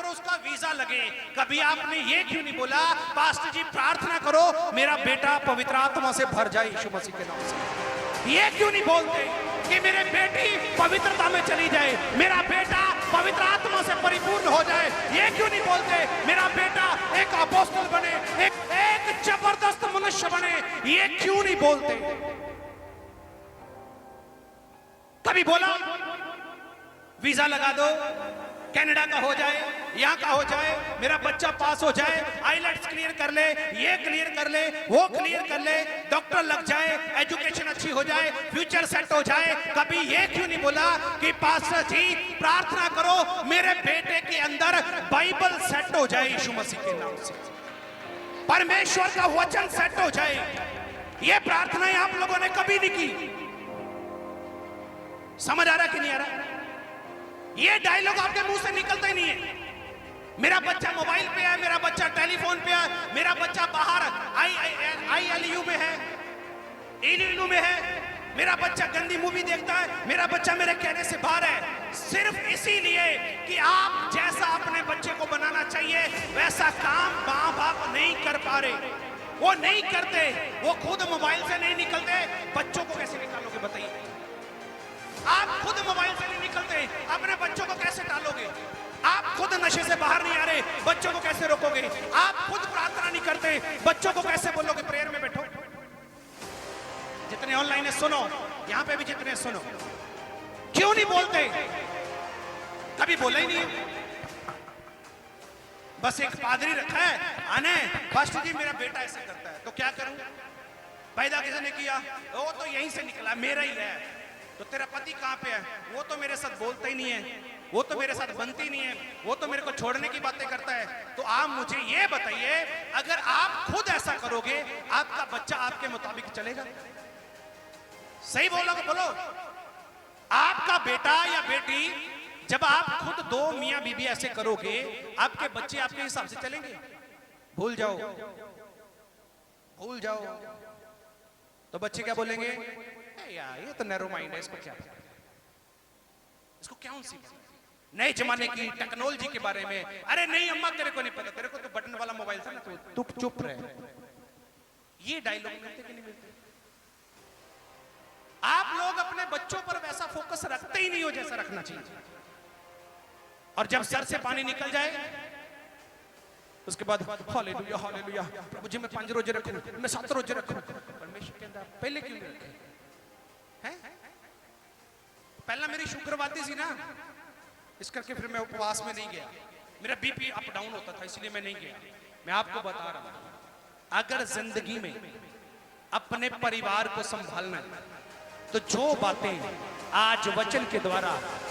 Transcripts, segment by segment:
करो उसका वीजा लगे। कभी आपने ये क्यों नहीं बोला पास्टर जी प्रार्थना करो मेरा बेटा पवित्र आत्मा से भर जाए यीशु मसीह के नाम से? ये क्यों नहीं बोलते कि मेरे बेटी पवित्रता में चली जाए, मेरा बेटा पवित्र आत्मा से परिपूर्ण हो जाए? ये क्यों नहीं बोलते मेरा बेटा एक अपोस्तल बने, एक जबरदस्त मनुष्य बने? ये क्यों नहीं बोलते? कभी बोला वीजा लगा दो, कनाडा का हो जाए, यहाँ का हो जाए, मेरा बच्चा पास हो जाए, आईलेट्स क्लियर कर ले, ये क्लियर कर ले, वो क्लियर कर ले, डॉक्टर लग जाए, एजुकेशन अच्छी हो जाए, फ्यूचर सेट हो जाए? कभी ये क्यों नहीं बोला कि पास्टर जी प्रार्थना करो मेरे बेटे के अंदर बाइबल सेट हो जाए यीशु मसीह के नाम से, परमेश्वर का वचन सेट हो जाए? ये प्रार्थनाएं आप लोगों ने कभी नहीं की। समझ आ रहा कि नहीं आ रहा? ये डायलॉग आपके मुंह से निकलता ही नहीं है। मेरा बच्चा मोबाइल पे है, मेरा बच्चा टेलीफोन पे है, मेरा बच्चा बाहर ILU में है, इलू में है, मेरा बच्चा गंदी मूवी देखता है, मेरा बच्चा मेरे कहने से बाहर है। सिर्फ इसीलिए कि आप जैसा अपने बच्चे को बनाना चाहिए वैसा काम मां बाप नहीं कर पा रहे, वो नहीं करते, वो खुद मोबाइल से नहीं निकलते। बच्चों को कैसे निकालोगे बताइए? आप खुद मोबाइल से नहीं निकलते, अपने बच्चों को कैसे टालोगे? आप खुद नशे से बाहर नहीं आ रहे, बच्चों को कैसे रोकोगे? आप खुद प्रार्थना नहीं करते, बच्चों को कैसे बोलोगे प्रेयर में बैठो? जितने ऑनलाइन है सुनो, यहां पे भी जितने सुनो, क्यों नहीं बोलते? कभी बोला ही नहीं। बस एक पादरी रखा है, आने पास्टर जी मेरा बेटा ऐसे करता है तो क्या करूं? पैदा किसने किया? वो तो यहीं से निकला, मेरा ही है। तो तेरा पति कहां पे है? वो तो मेरे साथ बोलता ही नहीं है, वो तो मेरे साथ बनती नहीं है, वो तो मेरे को छोड़ने की बातें करता है। तो आप मुझे ये बताइए, अगर आप खुद ऐसा करोगे आपका बच्चा आपके मुताबिक चलेगा? सही बोलोगे? बोलो। आपका बेटा या बेटी, जब आप खुद दो मियां बीबी ऐसे करोगे आपके बच्चे आपके हिसाब से चलेंगे? भूल जाओ, भूल जाओ। तो बच्चे क्या बोलेंगे? यार ये तो नैरो माइंड है, इसको क्या पता, इसको क्या सी नए जमाने की टेक्नोलॉजी के बारे में। अरे नहीं अम्मा तेरे को नहीं पता, तेरे को तो बटन वाला मोबाइल था ना, तो तू चुप रहे। ये डायलॉग मिलते कि नहीं मिलते? आप लोग अपने बच्चों पर वैसा फोकस रखते ही नहीं हो जैसा रखना चाहिए। और जब सर से पानी निकल जाए उसके बाद हालेलुया हालेलुया, प्रभु जी मैं 5 रोजे रखूं, मैं 7 रोजे रखूं। परमेश्वर के अंदर पहले क्यों नहीं रखे? पहला मेरी शुक्रवाती थी ना, इस करके फिर मैं उपवास में नहीं गया। मेरा बीपी अप डाउन होता था इसलिए मैं नहीं गया। मैं आपको बता रहा हूं, अगर जिंदगी में अपने परिवार को संभालना है तो जो बातें आज वचन के द्वारा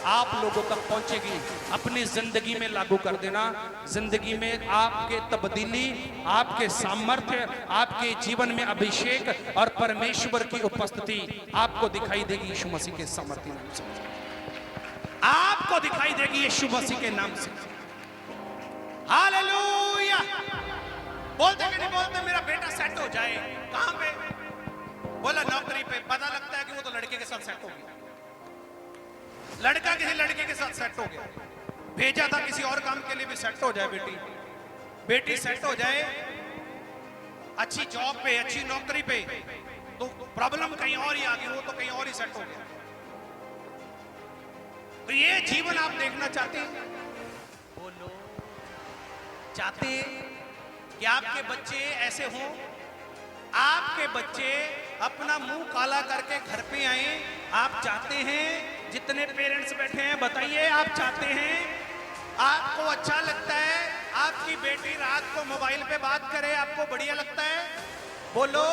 आप लोगों तक पहुंचेगी अपनी जिंदगी में लागू कर देना। जिंदगी में आपके तब्दीली, आपके सामर्थ्य, आपके जीवन में अभिषेक और परमेश्वर की उपस्थिति आपको दिखाई देगी यीशु मसीह के सामर्थ्य नाम से। आपको दिखाई देगी यीशु मसीह के नाम से। हालेलुया। बोलते कि नहीं बोलते मेरा बेटा सेट हो जाए? कहां पे? बोला नौकरी पे। पता लगता है कि वो तो लड़के के साथ सेट हो गया, लड़का किसी लड़के के साथ सेट हो गया, भेजा था किसी और काम के लिए भी सेट हो जाए। बेटी सेट हो जाए अच्छी जॉब पे, अच्छी नौकरी पे, तो प्रॉब्लम कहीं और ही आ गई, वो तो कहीं और ही सेट हो गया। तो ये जीवन आप देखना चाहते हैं? बोलो, चाहते कि आपके बच्चे ऐसे हों? आपके बच्चे अपना मुंह काला करके घर पे आए? आप चाहते हैं? जितने पेरेंट्स बैठे हैं बताइए, आप चाहते हैं? आपको अच्छा लगता है आपकी बेटी रात को मोबाइल पे बात करे? आपको बढ़िया लगता है? बोलो।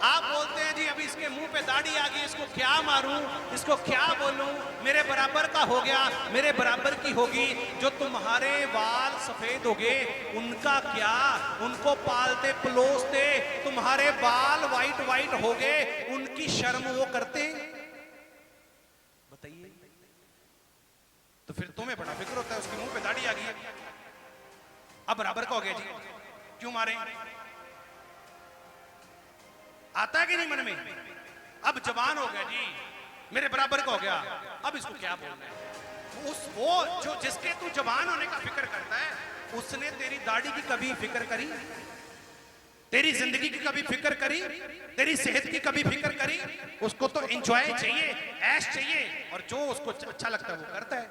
आप बोलते हैं जी अभी इसके मुंह पे दाढ़ी आ गई, इसको क्या मारूं, इसको क्या बोलूं, मेरे बराबर का हो गया, मेरे बराबर की होगी। जो तुम्हारे बाल सफेद हो गए उनका क्या? उनको पालते पलोसते तुम्हारे बाल वाइट वाइट हो गए, उनकी शर्म वो करते? बताइए। तो फिर तुम्हें बड़ा फिक्र होता है उसके मुंह पे दाढ़ी आ गई, अब बराबर का हो गया जी, क्यों मारे? आता है कि नहीं मन में? अब जवान हो गया जी, मेरे बराबर का हो गया, अब इसको क्या बोलना है? वो जो जिसके तू जवान होने का फिक्र करता उसने तेरी दाढ़ी की कभी फिक्र करी? तेरी जिंदगी की कभी फिक्र करी? तेरी सेहत की कभी फिक्र करी? उसको तो एंजॉय चाहिए, ऐश चाहिए, और जो उसको अच्छा लगता है वो करता है।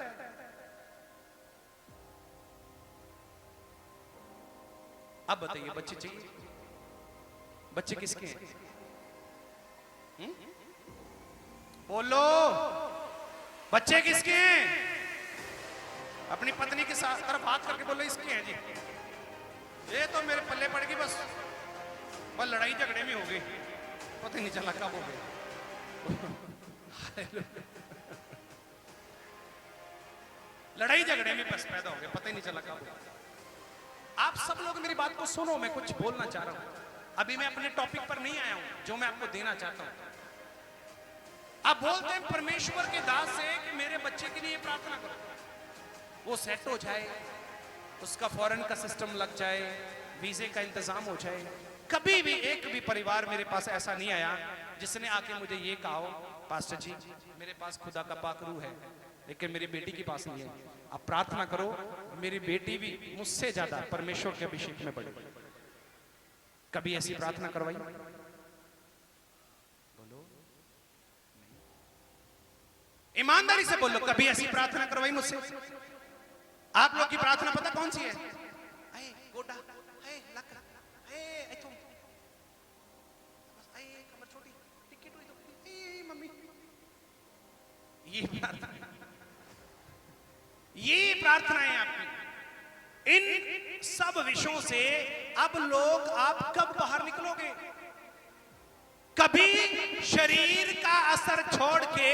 अब बताइए, बच्चे चाहिए? बच्चे किसके हैं? बोलो, बच्चे किसके हैं? अपनी पत्नी के साथ तरफ हाथ करके बोलो, इसके हैं जी। ये तो मेरे पल्ले पड़ गई, बस लड़ाई झगड़े में हो गई, पता नहीं चला कब हो गई। लड़ाई झगड़े में बस पैदा हो गया, पता ही नहीं चला कब हो गया। आप सब लोग मेरी बात को सुनो, मैं कुछ बोलना चाह रहा हूं। अभी मैं अपने टॉपिक पर नहीं आया हूं, जो मैं आपको देना चाहता हूं। आप बोलते हैं परमेश्वर के दास से कि मेरे बच्चे के लिए प्रार्थना करो, वो सेट हो जाए, उसका फॉरेन का सिस्टम लग जाए, वीजे का इंतजाम हो जाए। कभी भी एक भी परिवार मेरे पास ऐसा नहीं आया जिसने आके मुझे ये कहा हो, पास्टर जी मेरे पास खुदा का पाक रूह है लेकिन मेरी बेटी के पास नहीं है, आप प्रार्थना करो मेरी बेटी भी मुझसे ज्यादा परमेश्वर के अभिषेक में बढ़े। कभी ऐसी प्रार्थना करवाई? बोलो, ईमानदारी से बोलो, कभी ऐसी प्रार्थना करवाई मुझसे? आप लोग की प्रार्थना पता कौन सी है? गोटा, लक, कमर छोटी, टिकट हुई तो मम्मी। ये प्रार्थना है आपकी। इन सब विषयों से अब लोग, आप कब बाहर निकलोगे? कभी शरीर का असर छोड़ के,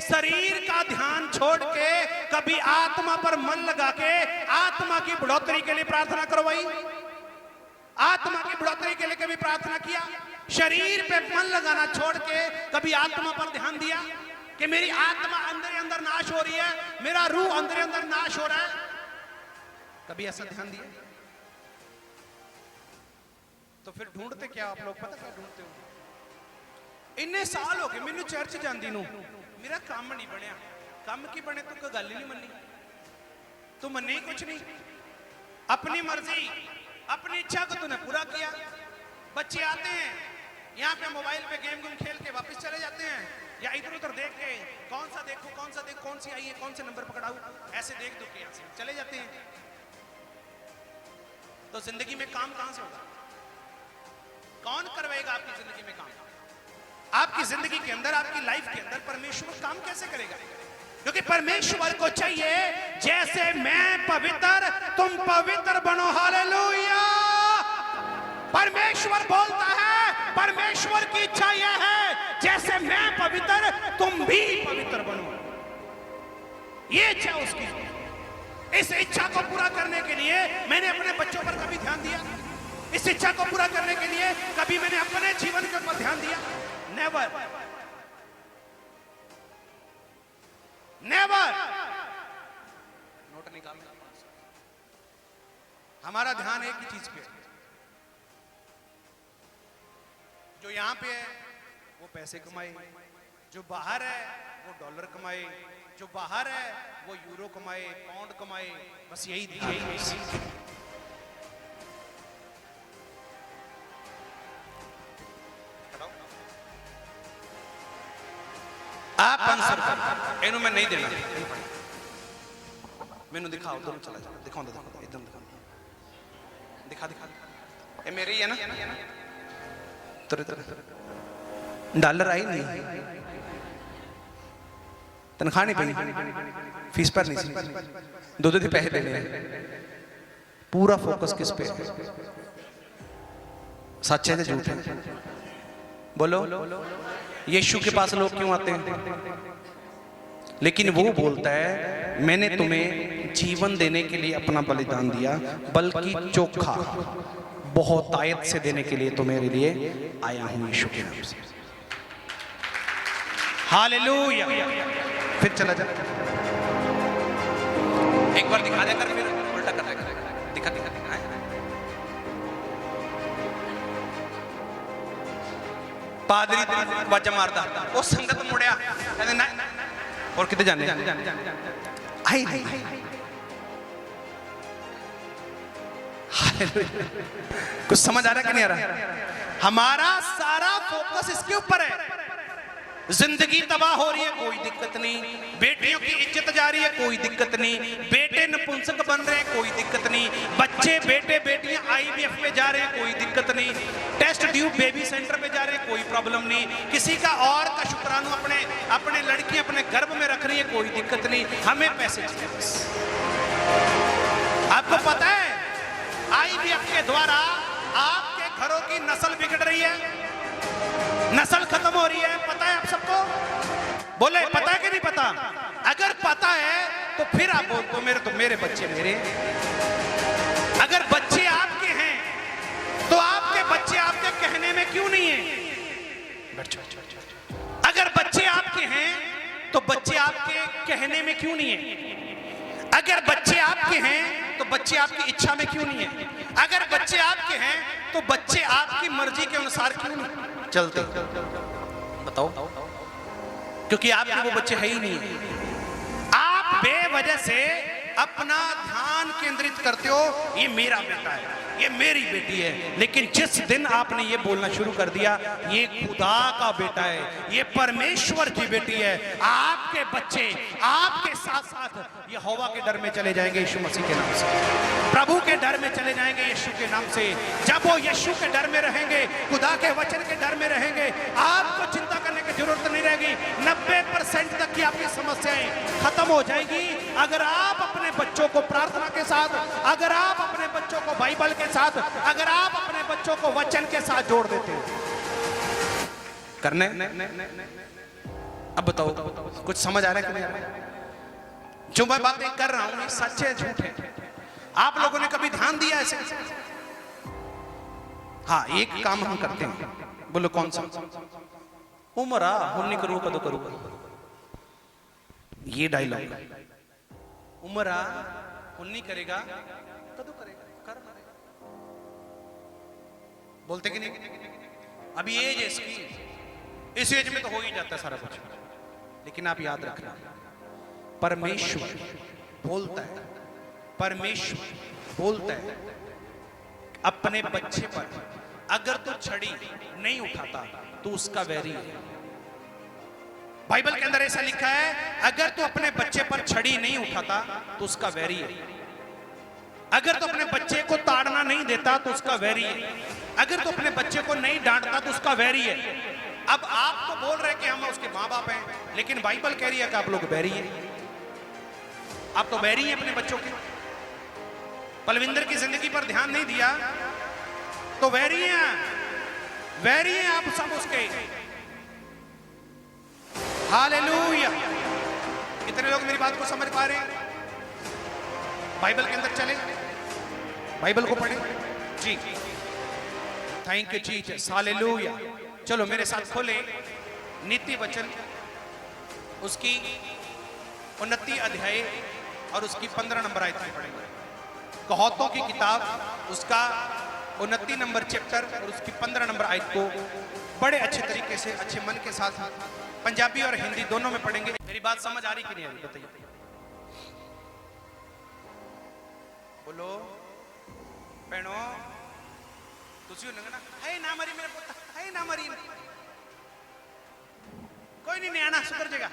शरीर का ध्यान छोड़ के, कभी आत्मा पर मन लगा के आत्मा की बढ़ोतरी के लिए प्रार्थना करवाई? आत्मा की बढ़ोतरी के लिए कभी प्रार्थना किया? शरीर पे मन लगाना छोड़ के कभी आत्मा पर ध्यान दिया कि मेरी आत्मा अंदर अंदर नाश हो रही है, मेरा रूह अंदर अंदर नाश हो रहा है? कभी ऐसा ध्यान दिया? तो फिर ढूंढते क्या आप लोग? पता क्या ढूंढते हो? इन्ने साल हो गए मैनू चर्च जांदी नू, मेरा काम नहीं बनया। काम की बने तो कोई गल ही नहीं मनी, तू मन्ने ही कुछ नहीं। अपनी मर्जी, अपनी इच्छा को तूने पूरा किया। बच्चे आते हैं यहाँ पे मोबाइल पे गेम खेल के वापस चले जाते हैं, या इधर उधर देख के कौन सा देखो, कौन सी आई है, कौन से नंबर पकड़ाऊं, ऐसे देख दो के यहाँ से चले जाते हैं। तो जिंदगी में काम कहां से होगा? कौन करवाएगा आपकी जिंदगी में काम? आपकी जिंदगी के अंदर, आपकी लाइफ के अंदर परमेश्वर काम कैसे करेगा? क्योंकि परमेश्वर को चाहिए जैसे मैं पवित्र तुम पवित्र बनो। हालेलुया! परमेश्वर बोलता है, परमेश्वर की इच्छा यह है जैसे मैं पवित्र तुम भी पवित्र बनो। ये इच्छा उसकी। इस इच्छा को पूरा करने के लिए मैंने अपने बच्चों पर कभी ध्यान दिया? इस इच्छा को पूरा करने के लिए कभी मैंने अपने जीवन के ऊपर ध्यान दिया? Never, never. नोट निकालना। हमारा ध्यान एक ही चीज पे है। जो यहां पे है वो पैसे कमाए, जो बाहर है वो डॉलर कमाए, जो बाहर है वो यूरो कमाए, पाउंड कमाए, बस यही ध्यान। आप आंसर कर, इन्हों मैं नहीं देना। मैनू दिखाओ, दोनों चला जाओ, दिखाओ एकदम दिखा, ये मेरी है ना? डॉलर आई नहीं, तनख्वाह नहीं पई, फीस पर नहीं, दो दिन पैसे देने हैं। पूरा फोकस किस पे? सच है झूठ है? बोलो, यीशु के पास लोग क्यों आते हैं? लेकिन वो बोलता है मैंने तुम्हें जीवन देने के लिए अपना बलिदान दिया, बल्कि चोखा बहुत आयत से देने के लिए तो मेरे लिए आया हूं यीशु के नाम से। हालेलुया! फिर चला जा, एक बार दिखा दे कर, फिर उल्टा कर देगा। दिखा दिखा दिखा। पादरी बाजा मारदा, वो संगत मुड़िया कहते ना और किते जाने। कुछ समझ आ रहा है कि नहीं आ रहा? हमारा सारा फोकस इसके ऊपर है। जिंदगी तबाह हो रही है, कोई दिक्कत नहीं। बेटियों की इज्जत जा रही है, कोई दिक्कत नहीं। बेटे नपुंसक बन रहे हैं, कोई दिक्कत नहीं। बच्चे बेटे बेटियां IVF में जा रहे हैं, कोई दिक्कत नहीं। टेस्ट ट्यूब बेबी सेंटर पे जा रहे हैं, कोई प्रॉब्लम नहीं। किसी का और का शुक्राणु अपने लड़की अपने गर्भ में रख रही है, कोई दिक्कत नहीं। हमें पैसे चाहिए बस। आपको पता है IVF के द्वारा आपके घरों की नस्ल बिगड़ रही है, नस्ल खत्म हो रही है। पता है आप सबको? बोले पता है कि नहीं पता? अगर पता है तो फिर आप बोलते हो मेरे बच्चे मेरे। अगर बच्चे आपके हैं तो आपके बच्चे आपके कहने में क्यों नहीं है? अगर बच्चे आपके हैं तो बच्चे आपके कहने में क्यों नहीं है? अगर बच्चे आपके हैं तो बच्चे आपकी इच्छा में क्यों नहीं है? अगर बच्चे आपके हैं तो बच्चे आपकी मर्जी के अनुसार क्यों नहीं चलते? बताओ। क्योंकि आपके वो बच्चे है ही नहीं। आप बेवजह से अपना ध्यान केंद्रित करते हो, ये मेरा बेटा है, ये मेरी बेटी है। लेकिन जिस दिन आपने ये बोलना शुरू कर दिया ये खुदा का बेटा है, ये परमेश्वर की बेटी है, आपके बच्चे आपके साथ साथ यहोवा के डर में चले जाएंगे यीशु मसीह के नाम से, प्रभु के डर में चले जाएंगे यीशु के नाम से। जब वो यीशु के डर में रहेंगे, खुदा के वचन के डर में रहेंगे, आपको चिंता करने की जरूरत नहीं रहेगी। 90% तक की आपकी समस्याएं खत्म हो जाएगी अगर आप अपने बच्चों को प्रार्थना के साथ, अगर आप अपने बच्चों को बाइबल के साथ, अगर आप अपने बच्चों को वचन के साथ जोड़ देते हो। करने अब बताओ कुछ समझ आ रहा है कि नहीं आ रहा है? जो मैं बातें कर रहा हूं ये सच है झूठ है? आप लोगों ने कभी ध्यान दिया ऐसे? हाँ, एक काम हम करते हैं, बोलो कौन सा? उमरा हुन्नी करूँ कदो करूँ, ये डायलॉग। उमरा हुन्नी करेगा कदो करेगा, कर मारेगा। बोलते कि नहीं? अभी एज है इसकी, इस एज में तो हो ही जाता है सारा कुछ। लेकिन आप याद रखना, परमेश्वर बोलता है, परमेश्वर बोलता है अपने बच्चे पर, अगर तू छड़ी नहीं उठाता तो उसका वैरी है। बाइबल के अंदर ऐसा लिखा है, अगर तू अपने बच्चे पर छड़ी नहीं उठाता तो उसका वैरी है। अगर तू अपने बच्चे को ताड़ना नहीं देता तो उसका वैरी है। अगर तू अपने बच्चे को नहीं डांटता तो उसका वैरी है। अब आप तो बोल रहे हैं कि हम उसके माँ बाप हैं, लेकिन बाइबल कह रही है कि आप लोग बैरी हैं। आप तो बैरी हैं अपने बच्चों के। पलविंदर की जिंदगी पर ध्यान नहीं दिया तो वैरी हैं, वैरी हैं आप सब उसके। हालेलुया। कितने लोग मेरी बात को समझ पा रहे हैं? बाइबल के अंदर चले, बाइबल को पढ़े जी। Thank you Jesus, hallelujah. चलो मेरे साथ खोले नीति वचन, उसकी 29 अध्याय और उसकी 15 नंबर आयत में पढ़ेंगे। कहावतों की किताब उसका 29 नंबर चैप्टर और उसकी 15 नंबर आयत को बड़े अच्छे तरीके से, अच्छे मन के साथ पंजाबी और हिंदी दोनों में पढ़ेंगे। मेरी बात समझ आ रही कि नहीं आ रही बताइए? बोलो भैनो, तुसी ना है ना मरी मेरे पुत्र, है ना मरी, कोई नहीं न्याना सुधर जाएगा।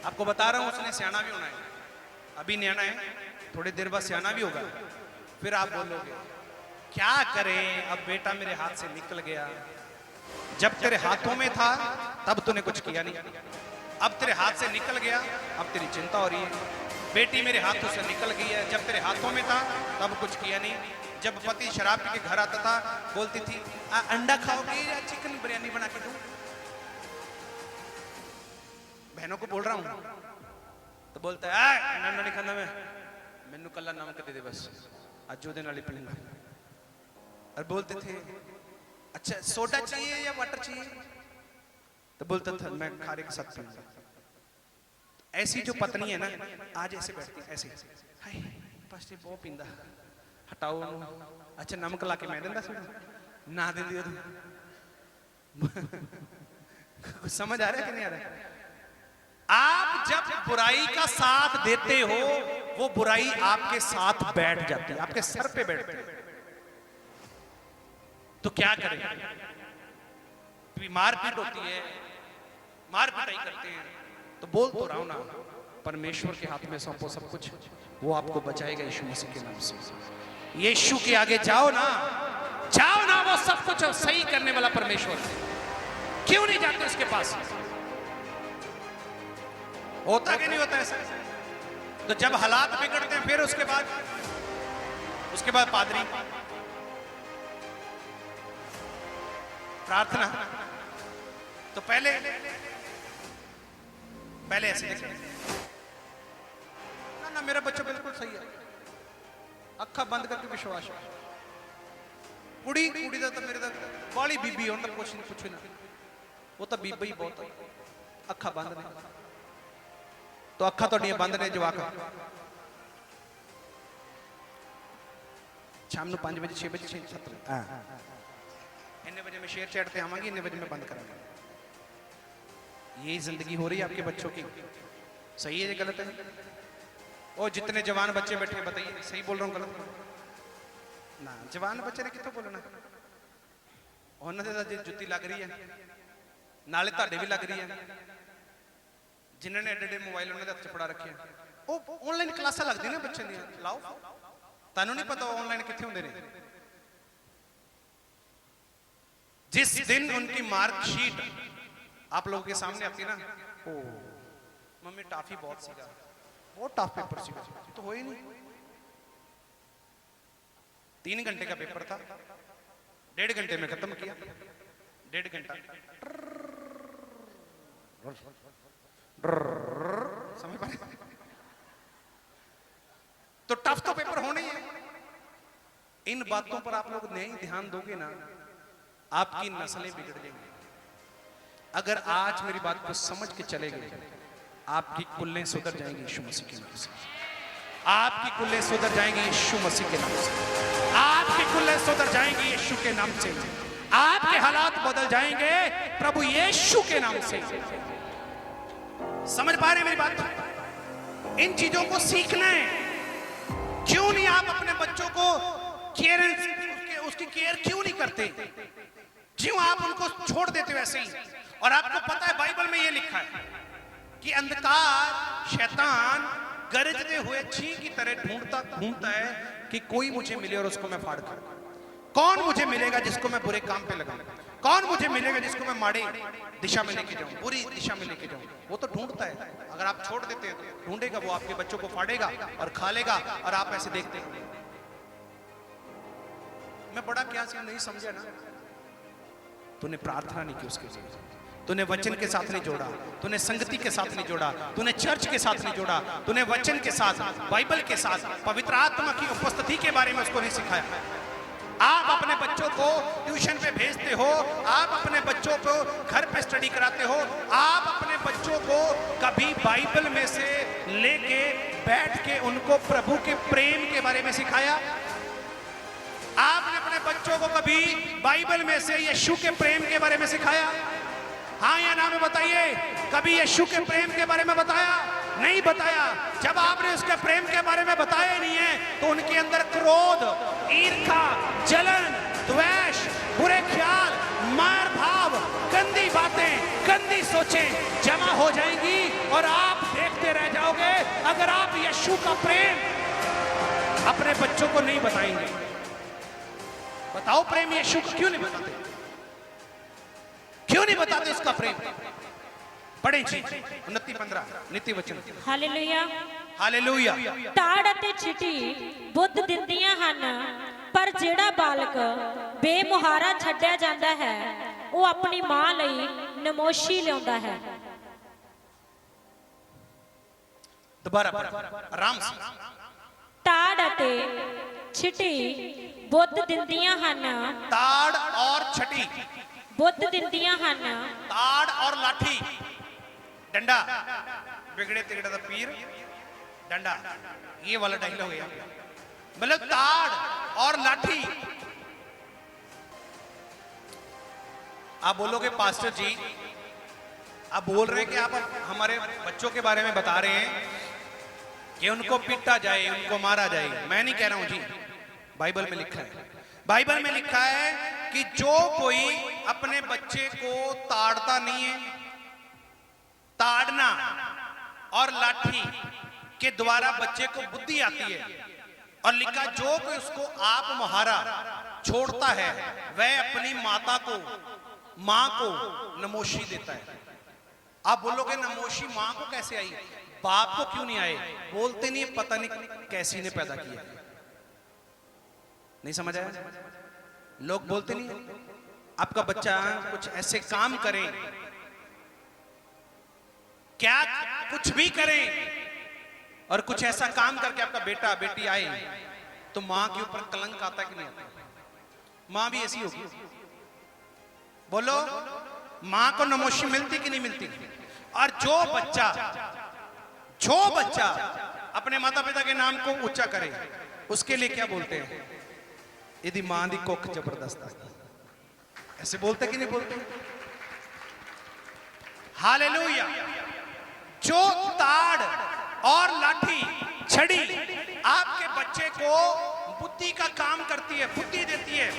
आपको बता रहा हूं उसने सियाना भी होना है, अभी न्याना है, थोड़ी देर बाद सियाना भी होगा। फिर आप बोलोगे क्या करें, अब बेटा मेरे हाथ से निकल गया। जब तेरे हाथों में था तब तूने कुछ किया नहीं, अब तेरे हाथ से निकल गया, अब तेरी चिंता हो रही है। बेटी मेरे हाथों से निकल गई है, जब तेरे हाथों में था तब कुछ किया नहीं। जब पति शराब पी के घर आता था बोलती थी अंडा खाओगे या चिकन बिरयानी बना के दूं? बहनों को बोल रहा हूं तो बोलता है अंडा नहीं खाना, मैनू कला नमक दे दे बस, आज जो दिन वाली पीऊंगा। और बोलते थे अच्छा सोडा चाहिए या वाटर चाहिए, तो बोलता था मैं खारे के साथ पीऊंगा। ऐसी जो पत्नी है ना, आज ऐसे बैठती है ऐसे, हाय बस ये बहुत पींदा, हटाओ अच्छा नमक ला के मैं देंदा ना दे दियो कुछ समझ आ रहा है कि नहीं आ रहा है? आप जब बुराई का साथ देते हो वो बुराई आपके साथ बैठ जाती है, आपके सर पे बैठती है। तो क्या करें? मारपीट होती है, मार पिटाई करते हैं, तो बोल तो रहा हूं ना, परमेश्वर के हाथ में सौंपो सब कुछ, वो आपको बचाएगा यीशु मसीह के नाम से। यीशु के आगे जाओ ना, वो सब कुछ सही करने वाला परमेश्वर है। क्यों नहीं जाते उसके पास? होता कि नहीं होता ऐसा? तो जब हालात बिगड़ते हैं फिर उसके बाद पादरी प्रार्थना। तो पहले ऐसे देखें ना, मेरा बच्चा बिल्कुल सही है, अखा बंद करके विश्वास। कुड़ी दा तो मेरे दा बाली बीबी होने का कुछ नहीं, पूछो ना, वो तो बीबी ही बहुत है, अखा बंद ने। तो अखा तो बंद ने जवाक शाम को 5 बजे 6 बजे 7 इन्ने बजे मैं शेयर चैट पे आवांगी, इन्ने बजे मैं बंद करांगा। यही जिंदगी हो रही है आपके बच्चों की? सही है या गलत है? और जितने जवान बच्चे बैठे बताइए, सही बोल रहा हूँ गलत ना? जवान बच्चे ने कितों बोलना, उन्होंने जुत्ती लग रही है, नाले ताड़े भी लग रही है, जिन्होंने एडे एडे मोबाइल उन्होंने हथ च फड़ा रखे, वो ऑनलाइन क्लासा लगती ना बच्चे दी, लाओ। तुहानू नहीं पता ऑनलाइन कितने होंगे ने? जिस दिन उनकी मार्कशीट आप लोगों के सामने आती ना, ओ मम्मी टाफी बहुत सीगा, बहुत टफ पेपर सीगा, तो हो ही नहीं। 3 घंटे का पेपर था, 1.5 घंटे में खत्म किया, 1.5 घंटा समझ पा रहे? तो टफ तो पेपर होने ही है। इन बातों पर आप लोग नहीं ध्यान दोगे ना, आपकी नस्लें बिगड़ जाएंगी। अगर आज मेरी बात को समझ के चले गए, आपकी कुल्लें सुधर जाएंगी यीशु मसीह के नाम से। आपकी कुल्लें सुधर जाएंगी यीशु मसीह के नाम से। आपकी कुल्लें सुधर जाएंगी यीशु के नाम से। आपके हालात बदल जाएंगे प्रभु यीशु के नाम से। समझ पा रहे मेरी बात? इन चीजों को सीखना है। क्यों नहीं आप अपने बच्चों को उसकी केयर क्यों नहीं करते? क्यों आप उनको छोड़ देते हो ऐसे ही? और आपको पता है बाइबल में ये लिखा है कि अंधकार शैतान गरजते हुए छींक की तरह ढूंढता है कि कोई मुझे मिले और उसको मैं फाड़ दूं। कौन मुझे मिलेगा जिसको मैं बुरे काम पे लगाऊं? कौन मुझे मिलेगा जिसको मैं माड़ी दिशा में लेके जाऊं, बुरी दिशा में लेके जाऊं? वो तो ढूंढता है। अगर आप छोड़ देते हैं तो ढूंढेगा, वो आपके बच्चों को फाड़ेगा और खा लेगा, और आप ऐसे देखते हैं। मैं बड़ा क्या नहीं समझा ना, तूने प्रार्थना नहीं की उसके लिए, तूने वचन के साथ नहीं जोड़ा, तूने संगति के साथ नहीं जोड़ा, तूने चर्च के साथ नहीं जोड़ा, तूने वचन के साथ, बाइबल के साथ, पवित्र आत्मा की उपस्थिति के बारे में उसको नहीं सिखाया। आप अपने बच्चों को ट्यूशन पे भेजते हो, आप अपने बच्चों को घर पे स्टडी कराते हो, आप अपने बच्चों को कभी बाइबल में से लेके बैठ के उनको प्रभु के प्रेम के बारे में सिखाया? आपने अपने बच्चों को कभी बाइबल में से यीशु के प्रेम के बारे में सिखाया? हाँ या ना में बताइए। कभी यीशु के प्रेम के बारे में बताया? नहीं बताया। जब आपने उसके प्रेम के बारे में बताया नहीं है तो उनके अंदर क्रोध, ईर्ष्या, जलन, द्वेष, बुरे ख्याल, मार भाव, गंदी बातें, गंदी सोचें जमा हो जाएंगी और आप देखते रह जाओगे अगर आप यीशु का प्रेम अपने बच्चों को नहीं बताएंगे। बताओ प्रेम यीशु को क्यों नहीं बताते? क्यों नहीं बताते उसका प्रेम? पढ़े जी 29:15 नीति वचन। Hallelujah hallelujah. ਤਾੜ ਅਤੇ ਛਿਟੀ ਬੁੱਧ ਦਿੰਦੀਆਂ ਹਨ, ਪਰ ਜਿਹੜਾ ਬਾਲਕ ਬੇਮੁਹਾਰਾ ਛੱਡਿਆ ਜਾਂਦਾ ਹੈ ਉਹ ਆਪਣੀ ਮਾਂ ਲਈ ਨਮੋਸ਼ੀ ਲਿਆਉਂਦਾ ਹੈ। दोबारा आराम से। ਤਾੜ ਅਤੇ ਛਿਟੀ ਬੁੱਧ ਦਿੰਦੀਆਂ ਹਨ, ताड़ और छठी, ਬੁੱਧ ਦਿੰਦੀਆਂ ਹਨ, ताड़ और लाठी, डंडा, बिगड़े तिगड़े का पीर डंडा, ये वाला डायलॉग है। मतलब ताड़ और लाठी। आप बोलोगे पास्टर जी आप बोल रहे हैं कि आप हमारे बच्चों के बारे में बता रहे हैं कि उनको पीटा जाए, उनको मारा जाए। मैं नहीं कह रहा हूं जी, बाइबल में लिखा है। बाइबल में लिखा है कि जो कोई अपने बच्चे को ताड़ता नहीं है, ताड़ना और लाठी के द्वारा बच्चे को बुद्धि आती है, और लिखा जो कोई उसको आप मुहारा छोड़ता है वह अपनी माता को, मां को नमोशी देता है। आप बोलोगे नमोशी मां को कैसे आई, बाप को क्यों नहीं आए? बोलते नहीं, पता नहीं कैसी ने पैदा किया। नहीं समझ आया? लोग बोलते नहीं आपका बच्चा कुछ ऐसे काम करे, क्या कुछ भी करें, और कुछ ऐसा काम करके आपका बेटा बेटी आए तो मां के ऊपर कलंक आता कि नहीं आता? मां भी ऐसी होगी। बोलो, मां को नमोशी मिलती कि नहीं मिलती? और जो बच्चा अपने माता पिता के नाम को ऊंचा करे उसके लिए क्या बोलते हैं? यदि मां दी कुख जबरदस्त है, ऐसे बोलते कि नहीं बोलते? हालेलुया। जो ताड़ और लाठी, छड़ी आपके बच्चे को बुद्धि का काम करती है, बुद्धि देती है,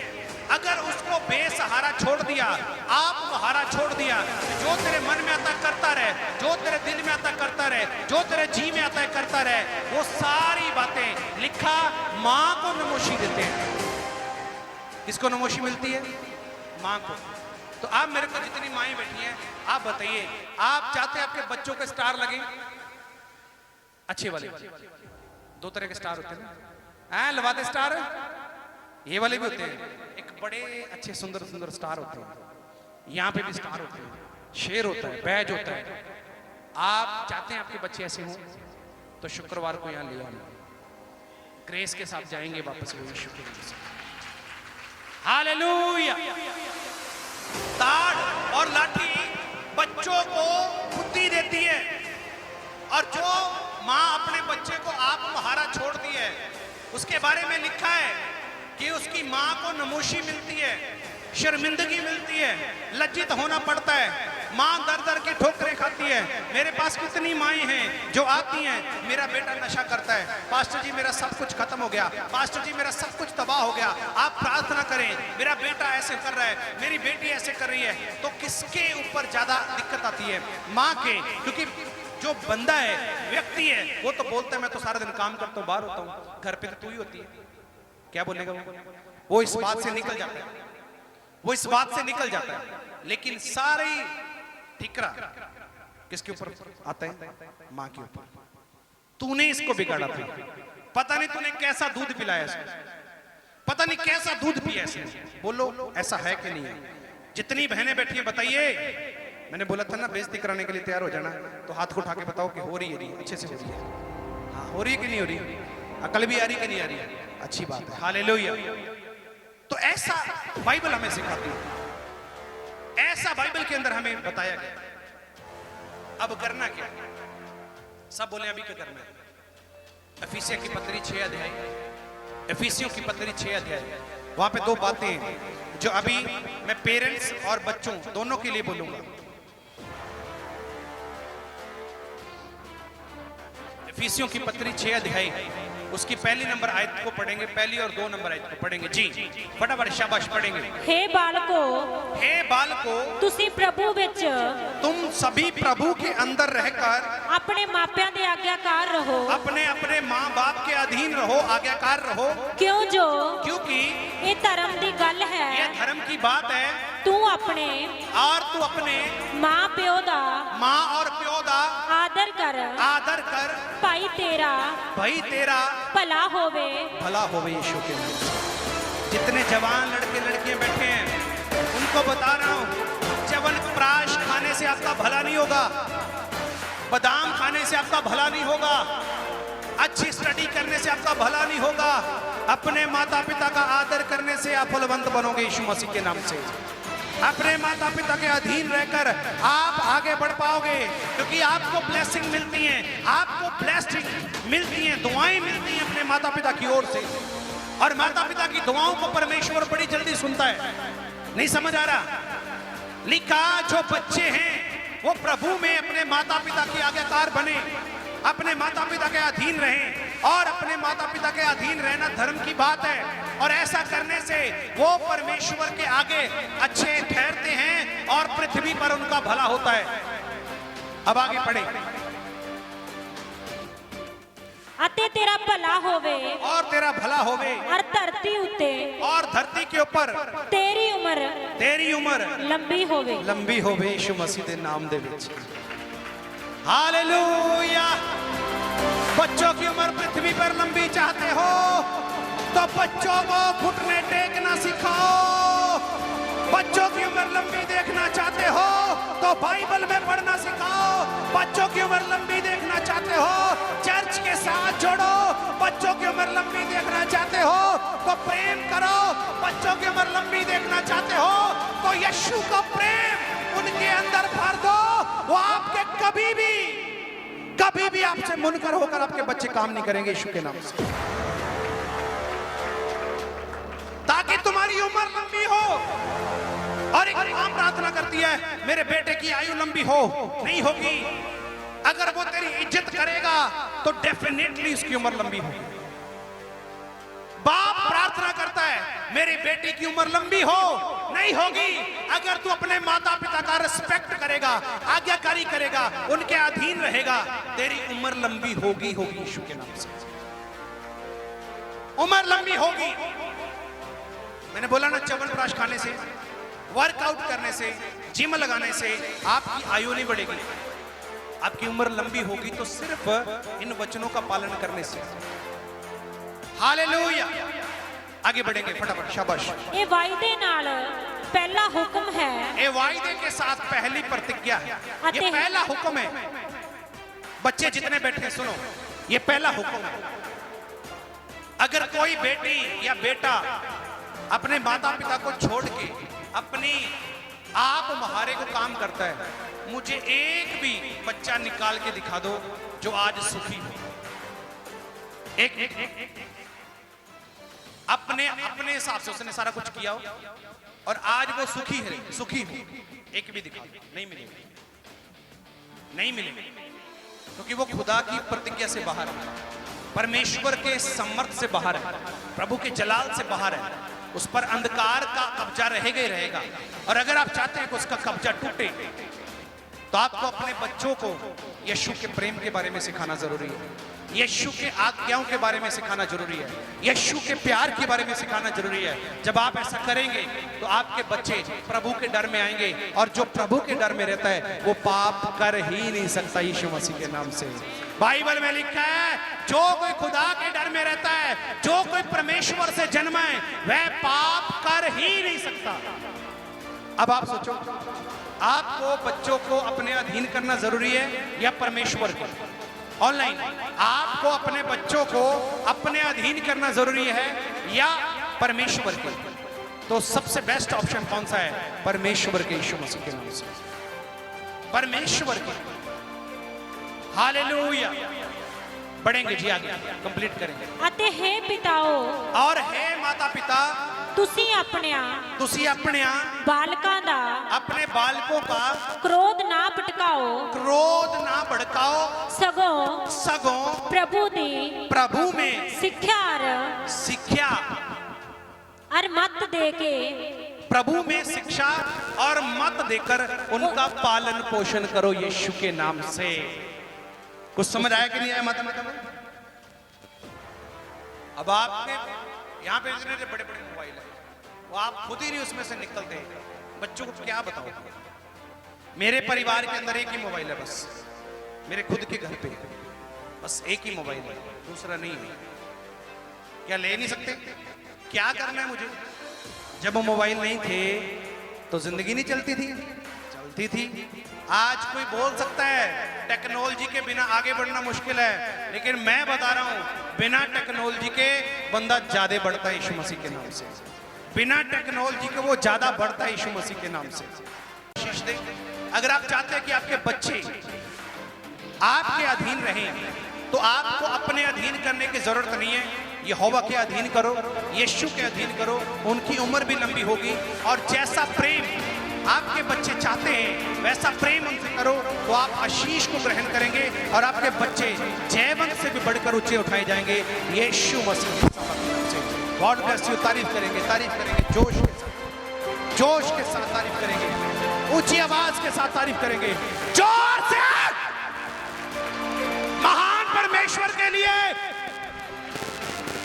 अगर उसको बेसहारा छोड़ दिया, आप सहारा छोड़ दिया, जो तेरे मन में आता करता रहे, जो तेरे दिल में आता करता रहे, जो तेरे जी में आता है करता रहे, वो सारी बातें लिखा मां को नमोशी देते हैं। किसको नमोशी मिलती है? मां को। तो आप मेरे को जितनी माएं बैठी हैं, आप बताइए, आप चाहते हैं आपके बच्चों के स्टार लगे? अच्छे वाले, दो तरह के स्टार होते हैं, लवाते स्टार, ये वाले भी होते हैं, एक बड़े अच्छे सुंदर सुंदर स्टार होते हैं, यहां पे भी स्टार होते हैं, शेर होता है, बैज होता है। आप चाहते हैं आपके बच्चे ऐसे हों, तो शुक्रवार को यहां ले आना, ग्रेस के साथ जाएंगे वापस वो यीशु के लिए। हालेलुया। ताड़ और लाठी बच्चों को बुद्धि देती है, और जो मां अपने बच्चे को आप महारा छोड़ती है, उसके बारे में लिखा है कि उसकी मां को नमोशी मिलती है, शर्मिंदगी मिलती है, लज्जित होना पड़ता है, मां दर दर की ठोकरें खाती है। मेरे पास कितनी माएं हैं जो आती हैं, मेरा बेटा नशा करता है, पास्टर जी मेरा सब कुछ खत्म हो गया, पास्टर जी मेरा सब कुछ तबाह हो गया, आप प्रार्थना करें, मेरा बेटा ऐसे कर रहा है, मेरी बेटी ऐसे कर रही है। तो किसके ऊपर ज्यादा दिक्कत आती है? मां के। क्योंकि जो बंदा है, व्यक्ति है, वो तो बोलता है मैं तो सारा दिन काम करता हूं, बाहर होता हूं, घर पे तो तू ही होती है, क्या बोलेगा वो इस बात से निकल जाता है, वो इस बात से निकल जाता है। लेकिन सारी ठिकरा किसके ऊपर आता है? मां के ऊपर। तूने इसको बिगाड़ा था, पता नहीं तूने कैसा दूध पिलाया इसको, पता नहीं कैसा दूध पिया इसने। बोलो ऐसा है कि नहीं है? जितनी बहनें बैठी हैं बताइए, मैंने बोला था ना बेइज्जती कराने के लिए तैयार हो जाना, तो हाथ को उठा के बताओ कि हो रही है, अच्छे से हो रही है, हाँ हो रही है कि नहीं हो रही, अकल भी आ रही कि नहीं आ रही है? अच्छी बात है, हालेलुया। तो ऐसा बाइबल हमें सिखाती है, ऐसा बाइबल के अंदर हमें बताया गया। अब करना क्या? सब बोले अभी क्या करना है? एफिसियों की पत्री 6 अध्याय, एफिसियों की पत्री 6 अध्याय, वहां पे दो बातें हैं जो अभी मैं पेरेंट्स और बच्चों दोनों के लिए बोलूंगा। एफिसियों की पत्री 6 अध्याय, उसकी पहली नंबर आयत को पढ़ेंगे, पहली और 2 नंबर आयत को पढ़ेंगे जी, फटाफट शाबाश पढ़ेंगे। हे बालको, हे बालको, तुसी प्रभु विच, तुम सभी प्रभु के अंदर रहकर अपने मापियां दे आज्ञाकार रहो, अपने अपने माँ बाप के अधीन रहो, आज्ञाकार रहो। क्यों जो, क्योंकि ये धर्म दी गल है, ये धर्म की बात है। तू अपने मां प्यो दा, माँ और प्यो दा आदर कर, भाई तेरा भला होवे, भला होवे यीशु के नाम से। जितने जवान लड़के लड़कियां बैठे हैं उनको बता रहा हूं, च्यवनप्राश खाने से आपका भला नहीं होगा, बादाम खाने से आपका भला नहीं होगा, अच्छी स्टडी करने से आपका भला नहीं होगा, अपने माता पिता का आदर करने से आप फलवंत बनोगे यीशु मसीह के नाम से। अपने माता पिता के अधीन रहकर आप आगे बढ़ पाओगे, क्योंकि आपको ब्लेसिंग मिलती है, आपको ब्लेसिंग मिलती है, दुआएं मिलती हैं अपने माता पिता की ओर से, और माता पिता की दुआओं को परमेश्वर बड़ी जल्दी सुनता है। नहीं समझ आ रहा? लिखा जो बच्चे हैं वो प्रभु में अपने माता पिता के आज्ञाकार बने, अपने माता पिता के अधीन रहें, और अपने माता पिता के अधीन रहना धर्म की बात है, और ऐसा करने से वो परमेश्वर के आगे अच्छे ठहरते हैं और पृथ्वी पर उनका भला होता है। अब आगे पढ़े। अते तेरा भला होवे और तेरा भला होवे, और धरती उते और धरती के ऊपर तेरी उम्र लंबी होवे। लंबी होवे यीशु मसीह के नाम दे विच। हालेलुया। बच्चों की उम्र पृथ्वी पर लंबी चाहते हो तो बच्चों को घुटने टेकना सिखाओ। बच्चों की उम्र लंबी देखना चाहते हो तो बाइबल में पढ़ना सिखाओ। बच्चों की उम्र लंबी देखना चाहते हो चर्च के साथ जोड़ो। बच्चों की उम्र लंबी देखना चाहते हो तो प्रेम करो। बच्चों की उम्र लंबी देखना चाहते हो तो यीशु का प्रेम उनके अंदर भर दो। वो आपके कभी भी आपसे मुनकर होकर आपके बच्चे काम नहीं करेंगे यीशु के नाम से, ताकि तुम्हारी उम्र लंबी हो। और एक आम प्रार्थना करती है, मेरे बेटे की आयु लंबी हो। नहीं होगी। अगर वो तेरी इज्जत करेगा तो डेफिनेटली उसकी उम्र लंबी होगी। बाप प्रार्थना करता है, मेरी बेटी की उम्र लंबी हो। नहीं होगी। अगर तू अपने माता पिता का रिस्पेक्ट करेगा, आज्ञाकारी करेगा, उनके अधीन रहेगा, तेरी उम्र लंबी होगी यीशु के नाम से। उम्र लंबी होगी। मैंने बोला ना, च्यवनप्राश खाने से, वर्कआउट करने से, जिम लगाने से आपकी आयु नहीं बढ़ेगी। आपकी उम्र लंबी होगी तो सिर्फ इन वचनों का पालन करने से। हालेलुया। आगे बढ़ेंगे फटाफट, शाबाश। ये वायदे नाल पहला हुक्म है। ये वायदे के साथ पहली प्रतिज्ञा है। ये पहला हुक्म है। बच्चे जितने बैठे सुनो, ये पहला हुक्म है। अगर कोई बेटी या बेटा अपने माता पिता को छोड़ के अपनी आप महारे को काम करता है, मुझे एक भी बच्चा निकाल के दिखा दो जो आज सुखी हो। एक अपने हिसाब से उसने सारा कुछ किया हो और आज वो सुखी हो, एक भी दिखा दो। नहीं मिलेगा, क्योंकि वो खुदा की प्रतिज्ञा से बाहर है, परमेश्वर के समर्थ से बाहर है, प्रभु के जलाल से बाहर है। उस पर अंधकार का कब्जा रहेगा ही रहेगा। और अगर आप चाहते हैं कि उसका कब्जा टूटे तो आपको अपने बच्चों को यीशु के प्रेम के बारे में सिखाना जरूरी है, यीशु के आज्ञाओं के बारे में सिखाना जरूरी है, यीशु के प्यार के बारे में सिखाना जरूरी है। जब आप ऐसा करेंगे तो आपके बच्चे प्रभु के डर में आएंगे, और जो प्रभु के डर में रहता है वो पाप कर ही नहीं सकता यीशु मसीह के नाम से। बाइबल में लिखा है, जो कोई खुदा के डर में रहता है, जो कोई परमेश्वर से जन्मा है, वह पाप कर ही नहीं सकता। अब आप सोचो, आपको बच्चों को अपने अधीन करना जरूरी है या परमेश्वर को? ऑनलाइन आपको अपने बच्चों को अपने अधीन करना जरूरी है या परमेश्वर के? तो सबसे बेस्ट ऑप्शन कौन सा है? परमेश्वर के, यीशु मसीह के नाम से, परमेश्वर के। हालेलुया। बढ़ेंगे जी, आगे कंप्लीट करेंगे। अते हे पिताओ, और हे माता पिता, तुसी अपने बालकां दा, अपने बालकों का क्रोध ना भड़काओ, सगों प्रभु में शिक्षा और मत दे के, प्रभु में शिक्षा और मत देकर उनका पालन पोषण करो यीशु के नाम से। कुछ समझ आया कि नहीं आया? मतलब अब आपके यहाँ पे इतने बड़े बड़े मोबाइल है, वो आप खुद ही नहीं उसमें से निकलते। बच्चों को क्या बताओ? मेरे परिवार के अंदर एक ही मोबाइल है, बस मेरे खुद के घर पे बस एक ही मोबाइल है, दूसरा नहीं है। क्या ले नहीं सकते? क्या करना है मुझे? जब वो मोबाइल नहीं थे तो जिंदगी नहीं चलती थी। आज कोई बोल सकता है टेक्नोलॉजी के बिना आगे बढ़ना मुश्किल है, लेकिन मैं बता रहा हूं बिना टेक्नोलॉजी के बंदा ज्यादा बढ़ता है यीशु मसीह के नाम से। बिना टेक्नोलॉजी के वो ज्यादा बढ़ता है यीशु मसीह के नाम से। कोशिश दें, अगर आप चाहते हैं कि आपके बच्चे आपके अधीन रहें तो आपको अपने अधीन करने की जरूरत नहीं है। यहोवा के अधीन करो, यीशु के अधीन करो, उनकी उम्र भी लंबी होगी। और जैसा प्रेम आपके बच्चे चाहते हैं वैसा प्रेम उनसे करो तो आप आशीष को ग्रहण करेंगे और आपके बच्चे जयवंत से भी बढ़कर ऊंचे उठाए जाएंगे यीशु मसीह से। God bless you. तारीफ करेंगे जोश के साथ तारीफ करेंगे, ऊंची आवाज के साथ तारीफ करेंगे, जोर से महान परमेश्वर के लिए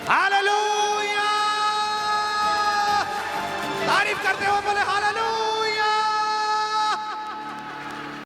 हालेलुया। तारीफ करते हो बोले हालेलुया।